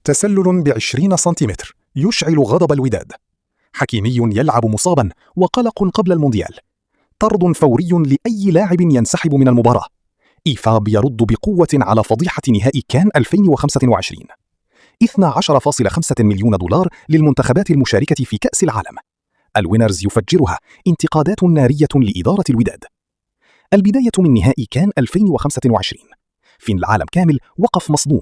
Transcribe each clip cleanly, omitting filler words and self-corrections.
تسلل ب20 سنتيمتر يشعل غضب الوداد. حكيمي يلعب مصابا وقلق قبل المونديال. طرد فوري لأي لاعب ينسحب من المباراة. إيفاب يرد بقوة على فضيحة نهائي كان 2025. 12.5 مليون دولار للمنتخبات المشاركة في كأس العالم. الوينرز يفجرها انتقادات نارية لإدارة الوداد. البداية من نهائي كان 2025. في العالم كامل وقف مصدوم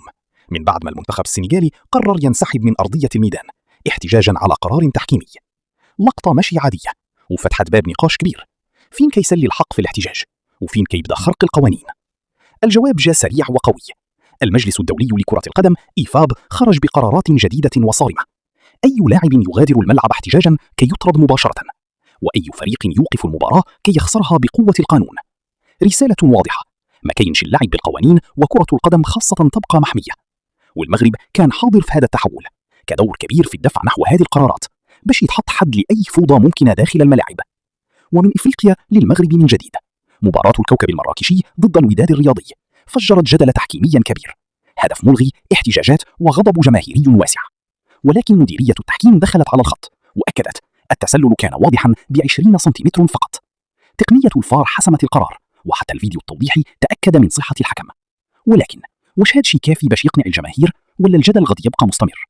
من بعد ما المنتخب السنغالي قرر ينسحب من أرضية الميدان احتجاجا على قرار تحكيمي. لقطة مشي عادية وفتحت باب نقاش كبير. فين كيسلي الحق في الاحتجاج؟ وفين كيبدأ خرق القوانين؟ الجواب جاء سريع وقوي. المجلس الدولي لكرة القدم إيفاب خرج بقرارات جديدة وصارمة. أي لاعب يغادر الملعب احتجاجا كي يطرد مباشرة، وأي فريق يوقف المباراة كي يخسرها بقوة القانون. رسالة واضحة: ما كاينش اللعب بالقوانين وكرة القدم خاصة تبقى محمية. والمغرب كان حاضر في هذا التحول كدور كبير في الدفع نحو هذه القرارات باش يتحط حد لأي فوضى ممكنة داخل الملاعب. ومن إفريقيا للمغرب من جديد، مباراة الكوكب المراكشي ضد الوداد الرياضي فجرت جدل تحكيميا كبير، هدف ملغي، احتجاجات وغضب جماهيري واسع. ولكن مديرية التحكيم دخلت على الخط وأكدت التسلل كان واضحا ب20 سنتيمتر فقط. تقنية الفار حسمت القرار، وحتى الفيديو التوضيحي تأكد من صحة الحكم. ولكن واش هادشي كافي باش يقنع الجماهير ولا الجدل غادي يبقى مستمر؟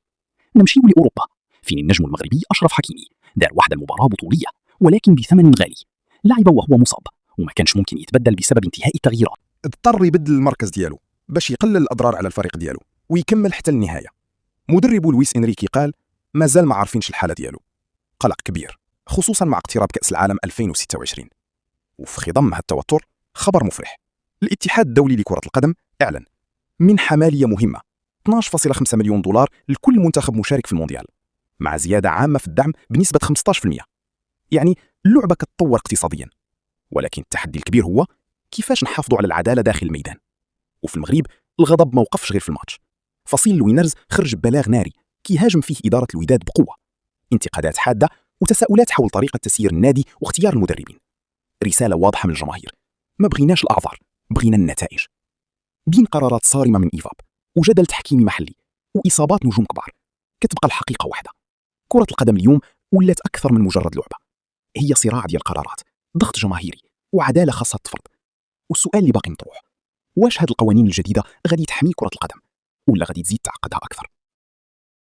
نمشيو لأوروبا، فين النجم المغربي أشرف حكيمي دار واحدة المباراة بطولية ولكن بثمن غالي. لعب وهو مصاب وما كانش ممكن يتبدل بسبب انتهاء التغييرات. اضطر يبدل المركز ديالو باش يقلل الأضرار على الفريق ديالو ويكمل حتى النهاية. مدربو لويس إنريكي قال مازال ما عارفينش الحالة ديالو. قلق كبير خصوصا مع اقتراب كأس العالم 2026. وفي خضم هالتوتر خبر مفرح: الاتحاد الدولي لكرة القدم اعلن منحة مالية مهمة 12.5 مليون دولار لكل منتخب مشارك في المونديال، مع زيادة عامة في الدعم بنسبة 15%. يعني اللعبة كتطور اقتصاديا، ولكن التحدي الكبير هو كيفاش نحافظوا على العدالة داخل الميدان. وفي المغرب الغضب ما وقفش غير في الماتش. فصيل الوينرز خرج ببلاغ ناري كيهاجم فيه إدارة الوداد بقوة، انتقادات حادة وتساؤلات حول طريقة تسيير النادي واختيار المدربين. رسالة واضحة من الجماهير: ما بغيناش الأعذار، بغينا النتائج. بين قرارات صارمة من إيفاب وجدل تحكيمي محلي وإصابات نجوم كبار، كتبقى الحقيقة واحدة: كرة القدم اليوم ولات أكثر من مجرد لعبة، هي صراع ديال قرارات، ضغط جماهيري وعدالة خاصة تفرض. والسؤال اللي باقي مطروح: واش هاد القوانين الجديدة غادي تحمي كرة القدم ولا غادي تزيد تعقدها أكثر؟